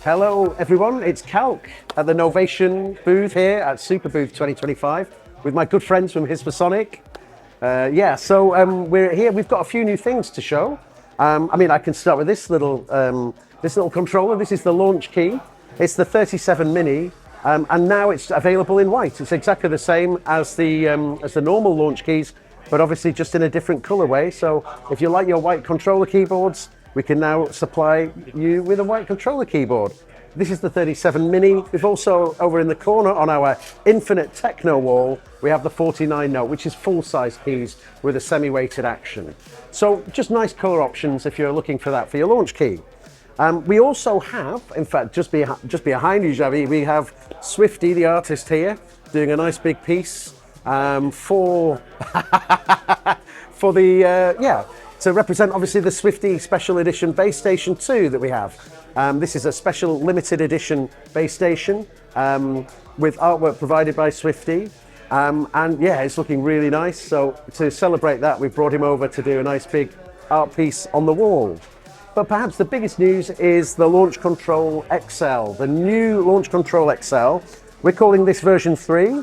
Hello everyone, it's Calc at the Novation booth here at Superbooth 2025 with my good friends from Hispasonic. We're here, we've got a few new things to show. I can start with this little controller. This is the Launchkey. It's the 37 Mini, and now it's available in white. It's exactly the same as the normal Launchkeys, but obviously just in a different colorway. So if you like your white controller keyboards, we can now supply you with a white controller keyboard. This is the 37 Mini. We've also, over in the corner on our infinite techno wall, we have the 49 note, which is full-size keys with a semi-weighted action. So just nice color options if you're looking for that for your Launchkey. We also have, in fact, just behind you, Javi, we have Swifty, the artist here, doing a nice big piece to represent obviously the Swifty Special Edition Bass Station 2 that we have. This is a special limited edition bass station with artwork provided by Swifty. It's looking really nice. So to celebrate that, we brought him over to do a nice big art piece on the wall. But perhaps the biggest news is the Launch Control XL, the new Launch Control XL. We're calling this version 3,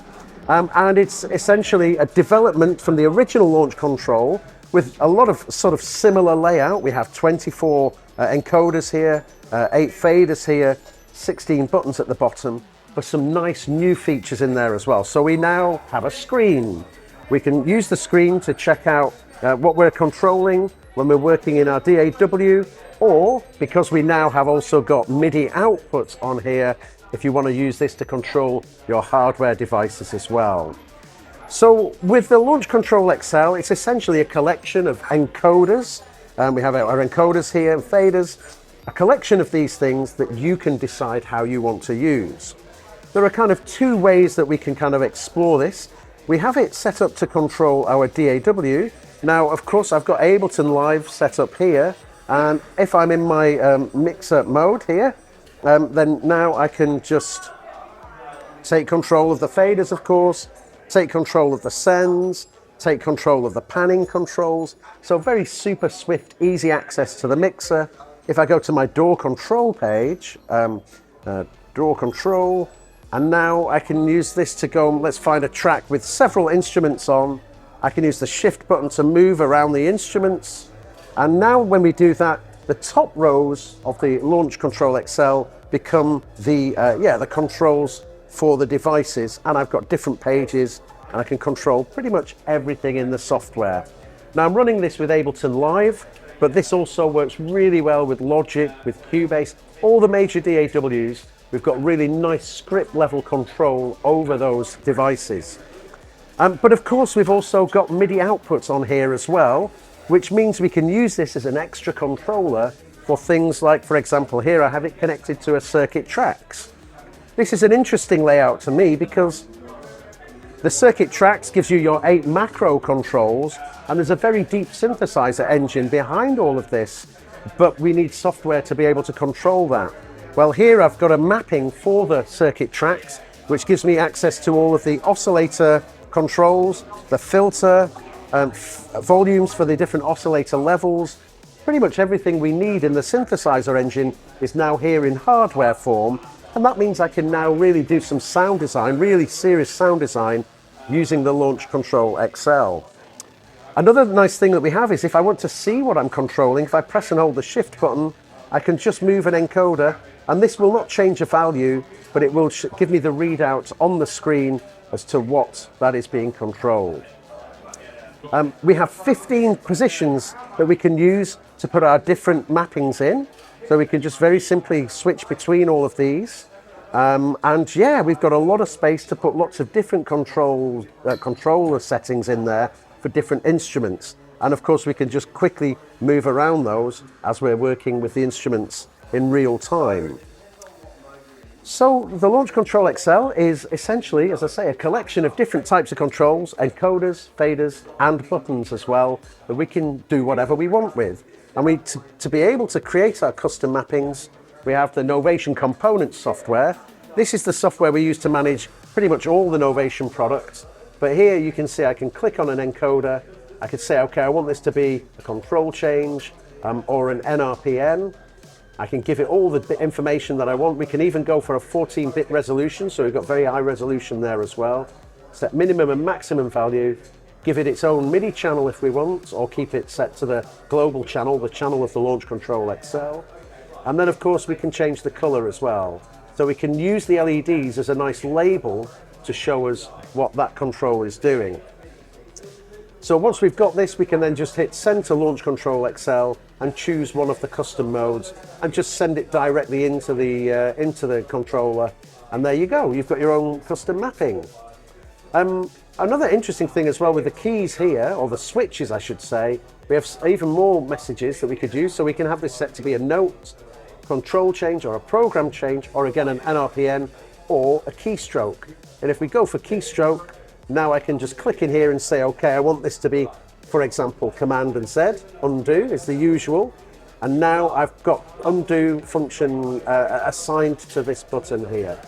and it's essentially a development from the original Launch Control with a lot of sort of similar layout. We have 24 encoders here, 8 faders here, 16 buttons at the bottom, but some nice new features in there as well. So we now have a screen. We can use the screen to check out what we're controlling when we're working in our DAW, or because we now have also got MIDI outputs on here, if you want to use this to control your hardware devices as well. So with the Launch Control XL, it's essentially a collection of encoders. We have our encoders here and faders, a collection of these things that you can decide how you want to use. There are kind of two ways that we can kind of explore this. We have it set up to control our DAW. Now, of course, I've got Ableton Live set up here, and if I'm in my mixer mode here, then now I can just take control of the faders, of course, take control of the sends, take control of the panning controls. So very super swift, easy access to the mixer. If I go to my DAW control page, DAW control, and now I can use this to go, let's find a track with several instruments on. I can use the shift button to move around the instruments. And now when we do that, the top rows of the Launch Control XL become the controls for the devices, and I've got different pages and I can control pretty much everything in the software. Now I'm running this with Ableton Live, but this also works really well with Logic, with Cubase, all the major DAWs. We've got really nice script level control over those devices. But of course we've also got MIDI outputs on here as well, which means we can use this as an extra controller for things like, for example, here I have it connected to a Circuit Tracks. This is an interesting layout to me because the Circuit Tracks gives you your 8 macro controls, and there's a very deep synthesizer engine behind all of this, but we need software to be able to control that. Well, here I've got a mapping for the Circuit Tracks, which gives me access to all of the oscillator controls, the filter, volumes for the different oscillator levels. Pretty much everything we need in the synthesizer engine is now here in hardware form. And that means I can now really do some sound design, really serious sound design, using the Launch Control XL. Another nice thing that we have is if I want to see what I'm controlling, if I press and hold the shift button, I can just move an encoder, and this will not change a value, but it will give me the readout on the screen as to what that is being controlled. We have 15 positions that we can use to put our different mappings in. So we can just very simply switch between all of these. We've got a lot of space to put lots of different controller settings in there for different instruments. And of course, we can just quickly move around those as we're working with the instruments in real time. So the Launch Control XL is essentially, as I say, a collection of different types of controls, encoders, faders, and buttons as well, that we can do whatever we want with. And to be able to create our custom mappings, we have the Novation Components software. This is the software we use to manage pretty much all the Novation products. But here you can see I can click on an encoder. I could say, okay, I want this to be a control change or an NRPN. I can give it all the information that I want. We can even go for a 14-bit resolution, so we've got very high resolution there as well. Set minimum and maximum value, give it its own MIDI channel if we want, or keep it set to the global channel, the channel of the Launch Control XL. And then of course we can change the color as well. So we can use the LEDs as a nice label to show us what that control is doing. So once we've got this, we can then just hit send to Launch Control XL and choose one of the custom modes and just send it directly into the controller. And there you go, you've got your own custom mapping. Another interesting thing as well with the keys here, or the switches I should say, we have even more messages that we could use. So we can have this set to be a note, control change, or a program change, or again an NRPN, or a keystroke. And if we go for keystroke, now I can just click in here and say, okay, I want this to be, for example, Command and Z, undo is the usual. And now I've got undo function assigned to this button here.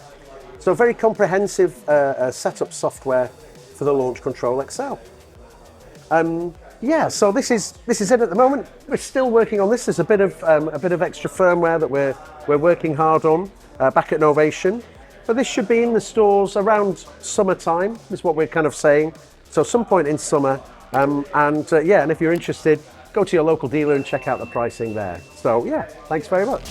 So very comprehensive setup software for the Launch Control XL. Yeah, so this is it at the moment. We're still working on this. There's a bit of extra firmware that we're working hard on back at Novation. But this should be in the stores around summertime, is what we're kind of saying. So some point in summer. Yeah, and if you're interested, go to your local dealer and check out the pricing there. So yeah, thanks very much.